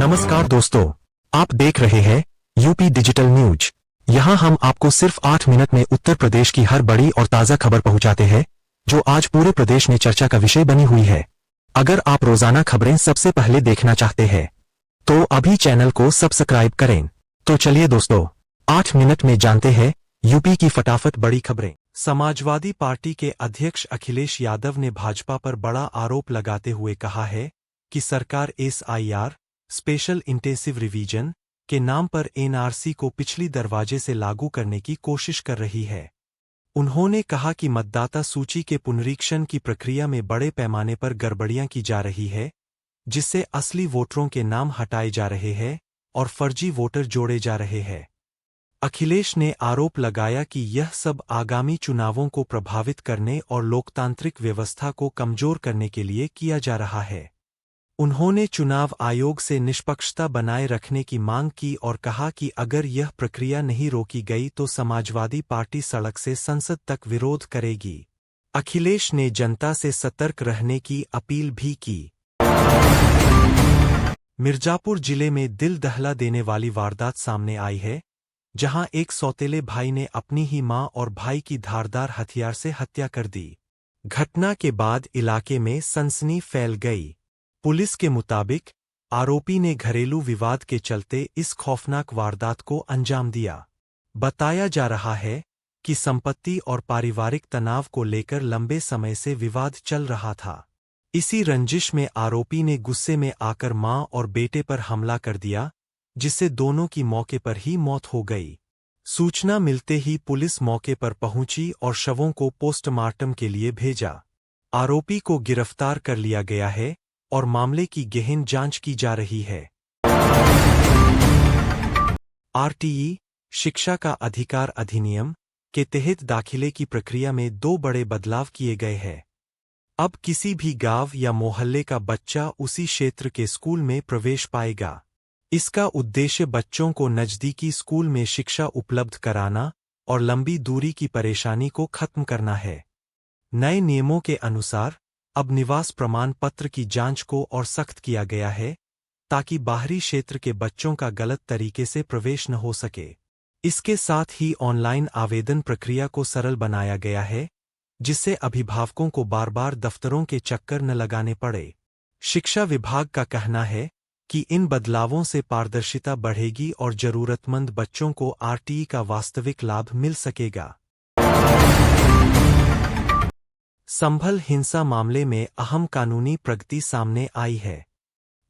नमस्कार दोस्तों, आप देख रहे हैं यूपी डिजिटल न्यूज। यहाँ हम आपको सिर्फ 8 मिनट में उत्तर प्रदेश की हर बड़ी और ताज़ा खबर पहुँचाते हैं, जो आज पूरे प्रदेश में चर्चा का विषय बनी हुई है। अगर आप रोजाना खबरें सबसे पहले देखना चाहते हैं, तो अभी चैनल को सब्सक्राइब करें। तो चलिए दोस्तों, 8 मिनट में जानते हैं यूपी की फटाफट बड़ी खबरें। समाजवादी पार्टी के अध्यक्ष अखिलेश यादव ने भाजपा पर बड़ा आरोप लगाते हुए कहा है कि सरकार SIR स्पेशल इंटेंसिव रिवीजन के नाम पर NRC को पिछली दरवाजे से लागू करने की कोशिश कर रही है। उन्होंने कहा कि मतदाता सूची के पुनरीक्षण की प्रक्रिया में बड़े पैमाने पर गड़बड़ियां की जा रही है, जिससे असली वोटरों के नाम हटाए जा रहे हैं और फर्जी वोटर जोड़े जा रहे हैं। अखिलेश ने आरोप लगाया कि यह सब आगामी चुनावों को प्रभावित करने और लोकतांत्रिक व्यवस्था को कमजोर करने के लिए किया जा रहा है। उन्होंने चुनाव आयोग से निष्पक्षता बनाए रखने की मांग की और कहा कि अगर यह प्रक्रिया नहीं रोकी गई तो समाजवादी पार्टी सड़क से संसद तक विरोध करेगी। अखिलेश ने जनता से सतर्क रहने की अपील भी की। मिर्जापुर जिले में दिल दहला देने वाली वारदात सामने आई है, जहां एक सौतेले भाई ने अपनी ही मां और भाई की धारदार हथियार से हत्या कर दी। घटना के बाद इलाके में सनसनी फैल गई। पुलिस के मुताबिक आरोपी ने घरेलू विवाद के चलते इस खौफनाक वारदात को अंजाम दिया। बताया जा रहा है कि संपत्ति और पारिवारिक तनाव को लेकर लंबे समय से विवाद चल रहा था। इसी रंजिश में आरोपी ने गुस्से में आकर मां और बेटे पर हमला कर दिया, जिससे दोनों की मौके पर ही मौत हो गई। सूचना मिलते ही पुलिस मौके पर पहुंची और शवों को पोस्टमार्टम के लिए भेजा। आरोपी को गिरफ्तार कर लिया गया है और मामले की गहन जांच की जा रही है। RTE शिक्षा का अधिकार अधिनियम के तहत दाखिले की प्रक्रिया में 2 बड़े बदलाव किए गए हैं। अब किसी भी गांव या मोहल्ले का बच्चा उसी क्षेत्र के स्कूल में प्रवेश पाएगा। इसका उद्देश्य बच्चों को नजदीकी स्कूल में शिक्षा उपलब्ध कराना और लंबी दूरी की परेशानी को खत्म करना है। नए नियमों के अनुसार अब निवास प्रमाण पत्र की जांच को और सख्त किया गया है, ताकि बाहरी क्षेत्र के बच्चों का गलत तरीके से प्रवेश न हो सके। इसके साथ ही ऑनलाइन आवेदन प्रक्रिया को सरल बनाया गया है, जिससे अभिभावकों को बार-बार दफ्तरों के चक्कर न लगाने पड़े। शिक्षा विभाग का कहना है कि इन बदलावों से पारदर्शिता बढ़ेगी और जरूरतमंद बच्चों को RTE का वास्तविक लाभ मिल सकेगा। संभल हिंसा मामले में अहम कानूनी प्रगति सामने आई है।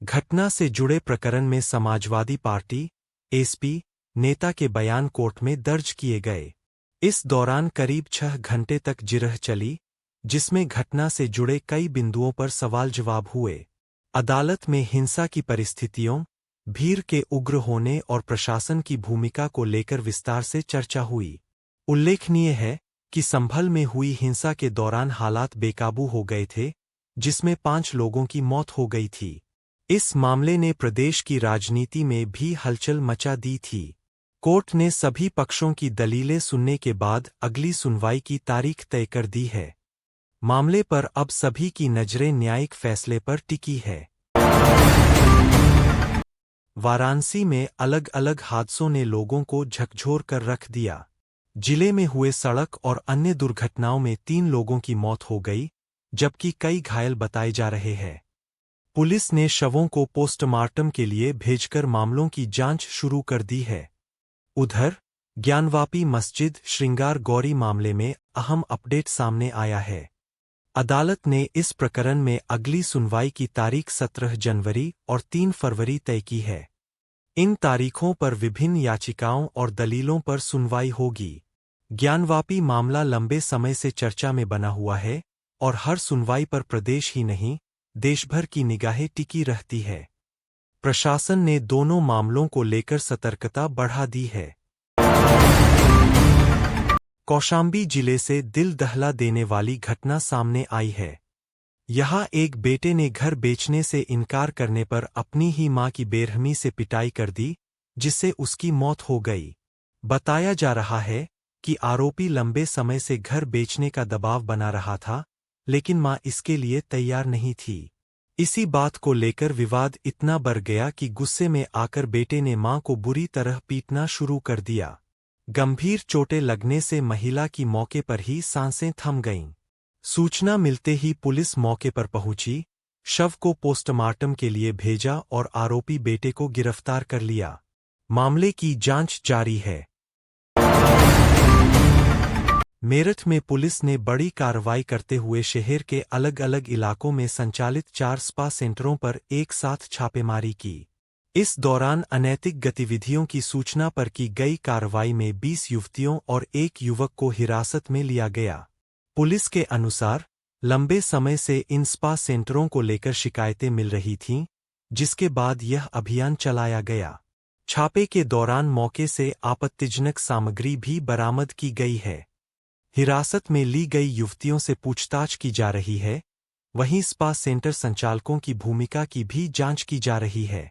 घटना से जुड़े प्रकरण में समाजवादी पार्टी SP नेता के बयान कोर्ट में दर्ज किए गए। इस दौरान करीब 6 घंटे तक जिरह चली, जिसमें घटना से जुड़े कई बिंदुओं पर सवाल जवाब हुए। अदालत में हिंसा की परिस्थितियों, भीड़ के उग्र होने और प्रशासन की भूमिका को लेकर विस्तार से चर्चा हुई। उल्लेखनीय है कि संभल में हुई हिंसा के दौरान हालात बेकाबू हो गए थे, जिसमें 5 लोगों की मौत हो गई थी। इस मामले ने प्रदेश की राजनीति में भी हलचल मचा दी थी। कोर्ट ने सभी पक्षों की दलीलें सुनने के बाद अगली सुनवाई की तारीख तय कर दी है। मामले पर अब सभी की नजरें न्यायिक फैसले पर टिकी है। वाराणसी में अलग अलग हादसों ने लोगों को झकझोर कर रख दिया। जिले में हुए सड़क और अन्य दुर्घटनाओं में 3 लोगों की मौत हो गई, जबकि कई घायल बताए जा रहे हैं। पुलिस ने शवों को पोस्टमार्टम के लिए भेजकर मामलों की जांच शुरू कर दी है। उधर ज्ञानवापी मस्जिद श्रृंगार गौरी मामले में अहम अपडेट सामने आया है। अदालत ने इस प्रकरण में अगली सुनवाई की तारीख 17 जनवरी और 3 फरवरी तय की है। इन तारीखों पर विभिन्न याचिकाओं और दलीलों पर सुनवाई होगी। ज्ञानवापी मामला लंबे समय से चर्चा में बना हुआ है और हर सुनवाई पर प्रदेश ही नहीं, देशभर की निगाहें टिकी रहती है। प्रशासन ने दोनों मामलों को लेकर सतर्कता बढ़ा दी है। कौशांबी जिले से दिल दहला देने वाली घटना सामने आई है। यहाँ एक बेटे ने घर बेचने से इनकार करने पर अपनी ही मां की बेरहमी से पिटाई कर दी, जिससे उसकी मौत हो गई। बताया जा रहा है कि आरोपी लंबे समय से घर बेचने का दबाव बना रहा था, लेकिन मां इसके लिए तैयार नहीं थी। इसी बात को लेकर विवाद इतना बढ़ गया कि गुस्से में आकर बेटे ने मां को बुरी तरह पीटना शुरू कर दिया। गंभीर चोटें लगने से महिला की मौके पर ही सांसें थम गईं। सूचना मिलते ही पुलिस मौके पर पहुंची, शव को पोस्टमार्टम के लिए भेजा और आरोपी बेटे को गिरफ्तार कर लिया। मामले की जांच जारी है। मेरठ में पुलिस ने बड़ी कार्रवाई करते हुए शहर के अलग अलग इलाकों में संचालित 4 स्पा सेंटरों पर एक साथ छापेमारी की। इस दौरान अनैतिक गतिविधियों की सूचना पर की गई कार्रवाई में 20 युवतियों और एक युवक को हिरासत में लिया गया। पुलिस के अनुसार लंबे समय से इन स्पा सेंटरों को लेकर शिकायतें मिल रही थीं, जिसके बाद यह अभियान चलाया गया। छापे के दौरान मौके से आपत्तिजनक सामग्री भी बरामद की गई है। हिरासत में ली गई युवतियों से पूछताछ की जा रही है, वहीं स्पा सेंटर संचालकों की भूमिका की भी जांच की जा रही है।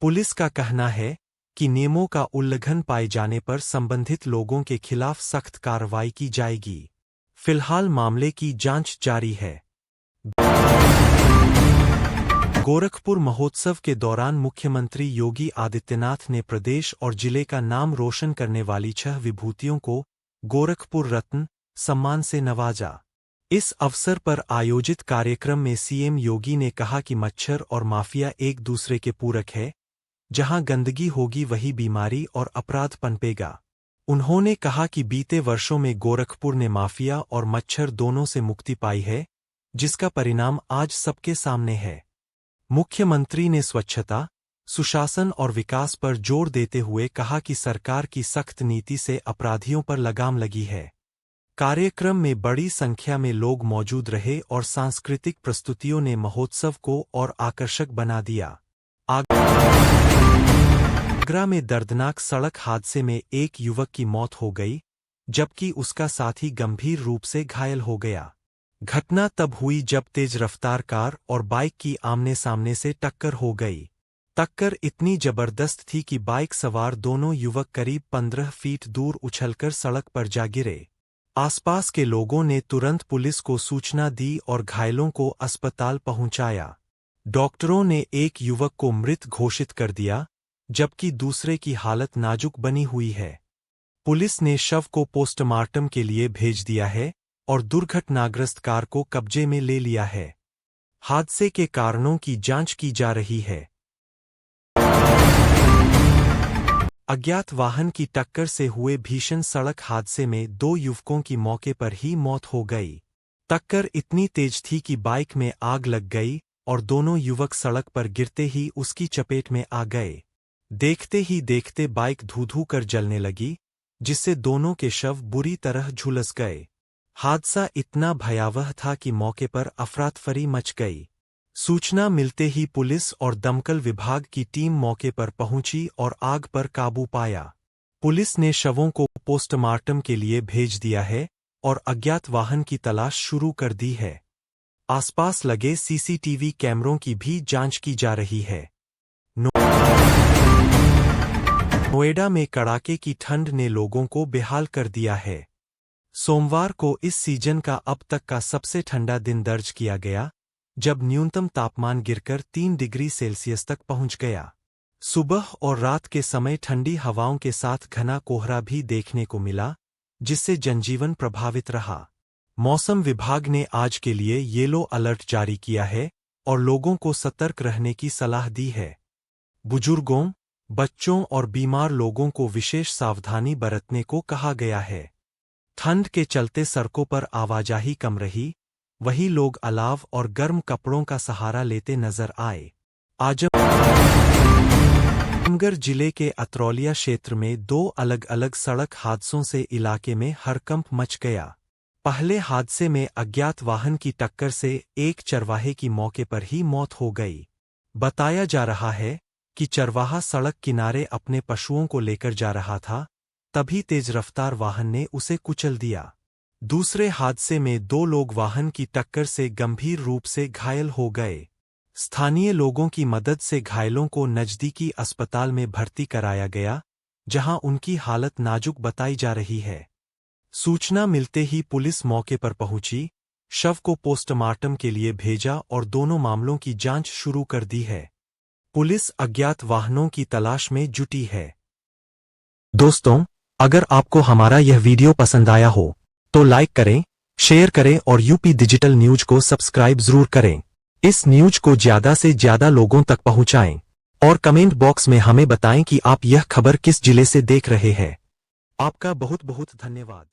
पुलिस का कहना है कि नियमों का उल्लंघन पाए जाने पर संबंधित लोगों के खिलाफ सख्त कार्रवाई की जाएगी। फिलहाल मामले की जांच जारी है। गोरखपुर महोत्सव के दौरान मुख्यमंत्री योगी आदित्यनाथ ने प्रदेश और जिले का नाम रोशन करने वाली 6 विभूतियों को गोरखपुर रत्न सम्मान से नवाजा। इस अवसर पर आयोजित कार्यक्रम में सीएम योगी ने कहा कि मच्छर और माफिया एक दूसरे के पूरक है, जहां गंदगी होगी वही बीमारी और अपराध पनपेगा। उन्होंने कहा कि बीते वर्षों में गोरखपुर ने माफिया और मच्छर दोनों से मुक्ति पाई है, जिसका परिणाम आज सबके सामने है। मुख्यमंत्री ने स्वच्छता, सुशासन और विकास पर जोर देते हुए कहा कि सरकार की सख्त नीति से अपराधियों पर लगाम लगी है। कार्यक्रम में बड़ी संख्या में लोग मौजूद रहे और सांस्कृतिक प्रस्तुतियों ने महोत्सव को और आकर्षक बना दिया। आगरा में दर्दनाक सड़क हादसे में एक युवक की मौत हो गई, जबकि उसका साथी गंभीर रूप से घायल हो गया। घटना तब हुई जब तेज रफ्तार कार और बाइक की आमने सामने से टक्कर हो गई। टक्कर इतनी जबरदस्त थी कि बाइक सवार दोनों युवक करीब 15 फीट दूर उछलकर सड़क पर जा गिरे। आसपास के लोगों ने तुरंत पुलिस को सूचना दी और घायलों को अस्पताल पहुंचाया। डॉक्टरों ने एक युवक को मृत घोषित कर दिया, जबकि दूसरे की हालत नाजुक बनी हुई है। पुलिस ने शव को पोस्टमार्टम के लिए भेज दिया है और दुर्घटनाग्रस्त कार को कब्जे में ले लिया है। हादसे के कारणों की जांच की जा रही है। अज्ञात वाहन की टक्कर से हुए भीषण सड़क हादसे में 2 युवकों की मौके पर ही मौत हो गई। टक्कर इतनी तेज थी कि बाइक में आग लग गई और दोनों युवक सड़क पर गिरते ही उसकी चपेट में आ गए। देखते ही देखते बाइक धू-धू कर जलने लगी, जिससे दोनों के शव बुरी तरह झुलस गए। हादसा इतना भयावह था कि मौके पर अफरातफरी मच गई। सूचना मिलते ही पुलिस और दमकल विभाग की टीम मौके पर पहुंची और आग पर काबू पाया। पुलिस ने शवों को पोस्टमार्टम के लिए भेज दिया है और अज्ञात वाहन की तलाश शुरू कर दी है। आसपास लगे सीसीटीवी कैमरों की भी जांच की जा रही है। नोएडा में कड़ाके की ठंड ने लोगों को बेहाल कर दिया है। सोमवार को इस सीजन का अब तक का सबसे ठंडा दिन दर्ज किया गया, जब न्यूनतम तापमान गिरकर 3 डिग्री सेल्सियस तक पहुंच गया। सुबह और रात के समय ठंडी हवाओं के साथ घना कोहरा भी देखने को मिला, जिससे जनजीवन प्रभावित रहा। मौसम विभाग ने आज के लिए येलो अलर्ट जारी किया है और लोगों को सतर्क रहने की सलाह दी है। बुजुर्गों, बच्चों और बीमार लोगों को विशेष सावधानी बरतने को कहा गया है। ठंड के चलते सड़कों पर आवाजाही कम रही, वही लोग अलाव और गर्म कपड़ों का सहारा लेते नजर आए। आजमगढ़ जिले के अतरौलिया क्षेत्र में 2 अलग-अलग सड़क हादसों से इलाके में हड़कंप मच गया। पहले हादसे में अज्ञात वाहन की टक्कर से एक चरवाहे की मौके पर ही मौत हो गई। बताया जा रहा है कि चरवाहा सड़क किनारे अपने पशुओं को लेकर जा रहा था, तभी तेज रफ्तार वाहन ने उसे कुचल दिया। दूसरे हादसे में 2 लोग वाहन की टक्कर से गंभीर रूप से घायल हो गए। स्थानीय लोगों की मदद से घायलों को नजदीकी अस्पताल में भर्ती कराया गया, जहां उनकी हालत नाजुक बताई जा रही है। सूचना मिलते ही पुलिस मौके पर पहुंची, शव को पोस्टमार्टम के लिए भेजा और दोनों मामलों की जांच शुरू कर दी है। पुलिस अज्ञात वाहनों की तलाश में जुटी है। दोस्तों, अगर आपको हमारा यह वीडियो पसंद आया हो तो लाइक करें, शेयर करें और यूपी डिजिटल न्यूज को सब्सक्राइब जरूर करें। इस न्यूज को ज्यादा से ज्यादा लोगों तक पहुंचाएं और कमेंट बॉक्स में हमें बताएं कि आप यह खबर किस जिले से देख रहे हैं। आपका बहुत बहुत धन्यवाद।